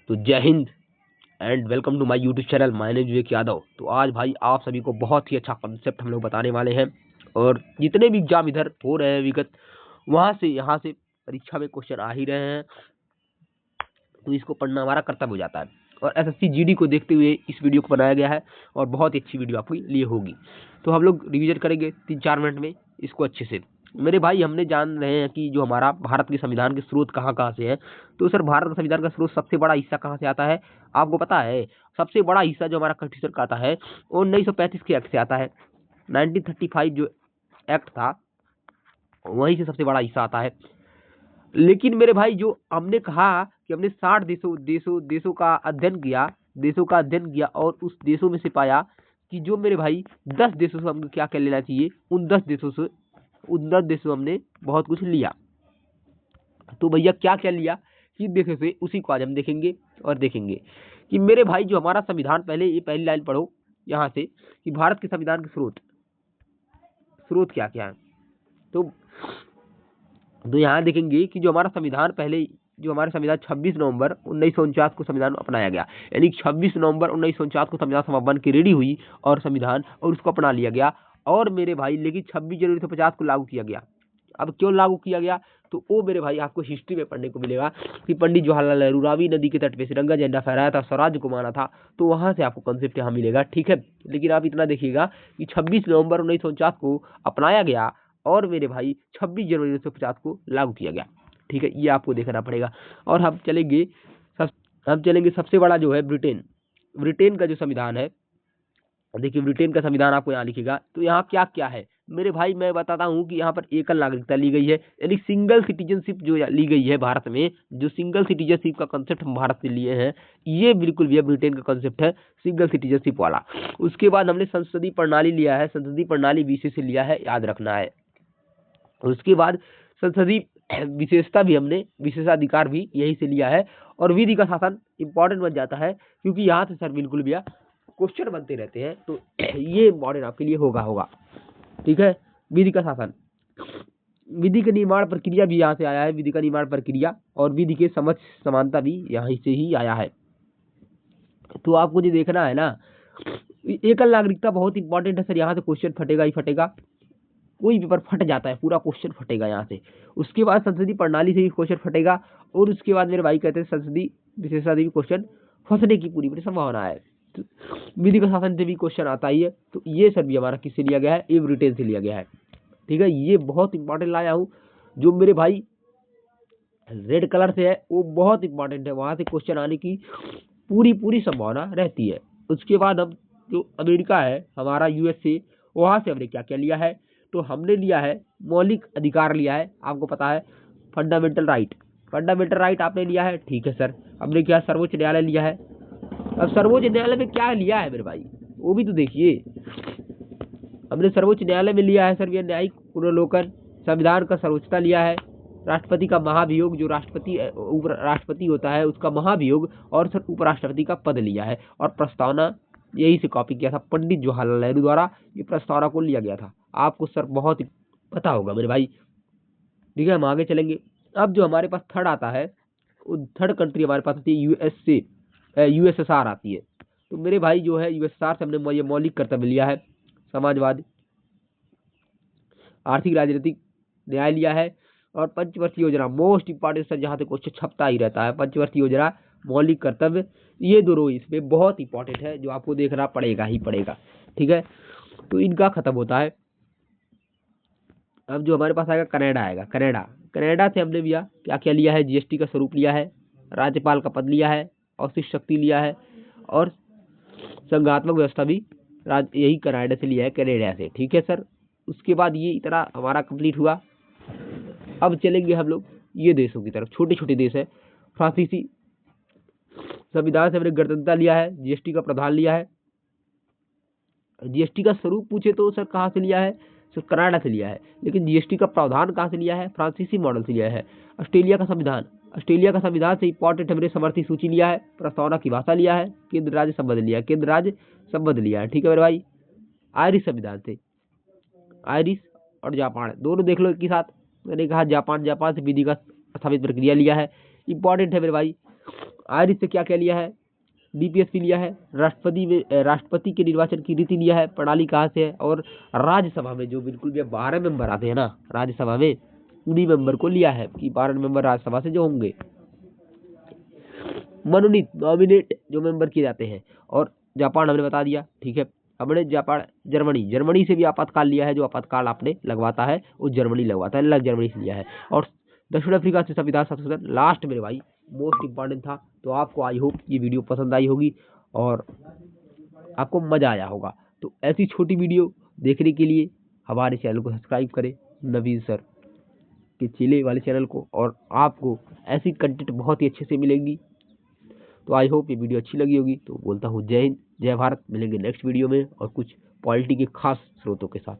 तो जय Hind and welcome to my YouTube channel. My name Vivek Yadav. तो आज भाई आप सभी को बहुत ही अच्छा कॉन्सेप्ट हम लोग बताने वाले हैं, और जितने भी एग्जाम इधर हो रहे हैं विगत, वहां से यहाँ से परीक्षा में क्वेश्चन आ ही रहे हैं, तो इसको पढ़ना हमारा कर्तव्य हो जाता है। और एसएससी जीडी को देखते हुए इस वीडियो को बनाया गया है, और बहुत ही अच्छी वीडियो आपके लिए होगी। तो हम लोग रिविजन करेंगे 3-4 मिनट में इसको अच्छे से। मेरे भाई, हमने जान रहे हैं कि जो हमारा भारत के संविधान के स्रोत कहाँ कहाँ से है। तो सर, भारत का संविधान का स्रोत सबसे बड़ा हिस्सा कहाँ से आता है, आपको पता है? सबसे बड़ा हिस्सा जो हमारा कॉन्स्टिट्यूशन का आता है, 1935 के एक्ट से आता है। 1935 जो एक्ट था, वहीं से सबसे बड़ा हिस्सा आता है। लेकिन मेरे भाई, जो हमने कहा कि हमने 60 देशों का अध्ययन किया, और उस देशों में से पाया कि जो मेरे भाई 10 देशों से हमको क्या क्या लेना चाहिए, उन 10 देशों हमने बहुत कुछ लिया। तो भैया क्या क्या लिया, किन देशों से, उसी को आज हम देखेंगे। और देखेंगे कि मेरे भाई, जो हमारा संविधान, पहले ये पहली लाइन पढ़ो यहाँ से कि भारत के संविधान के स्रोत क्या क्या है। तो यहाँ देखेंगे कि जो हमारा संविधान 26 नवंबर 1949 को संविधान अपनाया गया, यानी 26 नवंबर 1949 को संविधान सभा बन के रेडी हुई और संविधान, और उसको अपना लिया गया। और मेरे भाई, लेकिन 26 जनवरी 1950 को लागू किया गया। अब क्यों लागू किया गया, तो वो मेरे भाई आपको हिस्ट्री में पढ़ने को मिलेगा कि पंडित जवाहरलाल नेहरू रावी नदी के तट पे तिरंगा झंडा फहराया था, स्वराज्य को माना था। तो वहां से आपको कॉन्सेप्ट यहाँ मिलेगा, ठीक है। लेकिन आप इतना देखिएगा कि 26 नवंबर 1949 को अपनाया गया, और मेरे भाई 26 जनवरी 1950 को लागू किया गया, ठीक है। ये आपको देखना पड़ेगा। और हम चलेंगे सबसे बड़ा जो है ब्रिटेन का जो संविधान है। देखिए, ब्रिटेन का संविधान आपको यहाँ लिखेगा, तो यहाँ क्या क्या है मेरे भाई, मैं बताता हूँ कि यहाँ पर एकल नागरिकता ली गई है, यानी सिंगल सिटीजनशिप जो ली गई है भारत में। जो सिंगल सिटीजनशिप का कंसेप्ट हम भारत से लिए हैं, ये बिल्कुल भी ब्रिटेन का कंसेप्ट है, सिंगल सिटीजनशिप वाला। उसके बाद हमने संसदीय प्रणाली लिया है, संसदीय प्रणाली बीसी से लिया है, याद रखना है। उसके बाद संसदीय विशेषाधिकार भी यही से लिया है। और विधि का शासन इंपॉर्टेंट बन जाता है, क्योंकि यहाँ से सर बिल्कुल भी क्वेश्चन बनते रहते हैं, तो ये इंपॉर्टेंट आपके लिए होगा, ठीक है। विधि का शासन, विधि के निर्माण प्रक्रिया भी यहाँ से आया है, विधि का निर्माण प्रक्रिया, और विधि के समझ समानता भी यहाँ से ही आया है। तो आपको जो देखना है ना, एकल नागरिकता बहुत इंपॉर्टेंट है सर, यहाँ से क्वेश्चन फटेगा ही फटेगा, कोई पेपर फट जाता है, पूरा क्वेश्चन फटेगा यहाँ से। उसके बाद संसदीय प्रणाली से भी क्वेश्चन फटेगा, और उसके बाद मेरे भाई कहते हैं संसदीय विशेषाधिकार क्वेश्चन फंसने की पूरी संभावना है। तो विधि का शासन से भी क्वेश्चन आता ही है। तो ये सर भी हमारा किससे लिया गया है, ये ब्रिटेन से लिया गया है, ठीक है। ये बहुत इंपॉर्टेंट लाया हूँ, जो मेरे भाई रेड कलर से है, वो बहुत इंपॉर्टेंट है, वहां से क्वेश्चन आने की पूरी संभावना रहती है। उसके बाद अब जो अमेरिका है हमारा, यूएसए, वहां से हमने क्या क्या लिया है, तो हमने लिया है मौलिक अधिकार लिया है, आपको पता है, फंडामेंटल राइट आपने लिया है, ठीक है सर। हमने क्या, सर्वोच्च न्यायालय लिया है। अब सर्वोच्च न्यायालय में क्या लिया है मेरे भाई, वो भी तो देखिए। हमने सर्वोच्च न्यायालय में लिया है सर यह न्यायिक पुनर्लोकन, संविधान का सर्वोच्चता लिया है, राष्ट्रपति का महाभियोग, जो राष्ट्रपति होता है उसका महाभियोग, और सर उपराष्ट्रपति का पद लिया है। और प्रस्तावना यही से कॉपी किया था पंडित जवाहरलाल नेहरू द्वारा, ये प्रस्तावना को लिया गया था। आपको सर बहुत ही पता होगा मेरे भाई, ठीक है। हम आगे चलेंगे। अब जो हमारे पास थर्ड आता है, थर्ड कंट्री हमारे पास आती है यूएसएसआर आती है। तो मेरे भाई जो है यूएसएसआर से हमने ये मौलिक कर्तव्य लिया है, समाजवाद, आर्थिक राजनीतिक न्याय लिया है, और पंचवर्षीय योजना मोस्ट इंपॉर्टेंट सर, जहाँ से क्वेश्चन छपता ही रहता है, पंचवर्षीय योजना, मौलिक कर्तव्य, ये दोनों इसमें बहुत इंपॉर्टेंट है, जो आपको देखना पड़ेगा ही पड़ेगा, ठीक है। तो इनका खत्म होता है। अब जो हमारे पास आएगा कनाडा से हमने लिया क्या क्या लिया है, जीएसटी का स्वरूप लिया है, राज्यपाल का पद लिया है, औशिष्ट शक्ति लिया है, और संघात्मक व्यवस्था भी यही कनाडा से लिया है, कनाडा से, ठीक है सर। उसके बाद ये इतना हमारा कंप्लीट हुआ। अब चलेंगे हम लोग ये देशों की तरफ, छोटे छोटे देश है। फ्रांसीसी संविधान से हमने गणतंत्रता लिया है, जीएसटी का प्रावधान लिया है। जीएसटी का स्वरूप पूछे तो सर कहाँ से लिया है, सर कनाडा से लिया है। लेकिन जीएसटी का प्रावधान कहाँ से लिया है, फ्रांसीसी मॉडल से लिया है। ऑस्ट्रेलिया का संविधान से इंपॉर्टेंट हमने समर्थी सूची लिया है, प्रस्तावना की भाषा लिया है, केंद्र राज्य संबंध लिया है, ठीक है मेरे भाई। आयरिश संविधान से, आयरिश और जापान दोनों देख लो एक ही साथ। मैंने कहा जापान से विधि का स्थापित प्रक्रिया लिया है, इंपॉर्टेंट है मेरे भाई। आयरिश से क्या क्या लिया है, बीपीएसपी लिया है, राष्ट्रपति के निर्वाचन की रीति लिया है, प्रणाली कहाँ से है, और राज्यसभा में जो बिल्कुल भी 12 मेंबर आते हैं ना राज्यसभा में, उन्हीं मेंबर को लिया है कि 12 मेंबर राज्यसभा से जो होंगे मनोनीत नॉमिनेट जो मेंबर किए जाते हैं। और जापान हमने बता दिया, ठीक है। हमने जापान जर्मनी से भी आपातकाल लिया है, जो आपातकाल आपने लगवाता है वो जर्मनी लगवाता है, अलग जर्मनी से लिया है। और दक्षिण अफ्रीका से संविधान संशोधन लास्ट मेरे भाई मोस्ट इंपॉर्टेंट था। तो आपको आई होप ये वीडियो पसंद आई होगी और आपको मजा आया होगा। तो ऐसी छोटी वीडियो देखने के लिए हमारे चैनल को सब्सक्राइब करें, नवीन सर के चीले वाले चैनल को, और आपको ऐसी कंटेंट बहुत ही अच्छे से मिलेंगी। तो आई होप ये वीडियो अच्छी लगी होगी। तो बोलता हूँ जय हिंद, जय भारत। मिलेंगे नेक्स्ट वीडियो में और कुछ पॉलिटी के खास स्रोतों के साथ।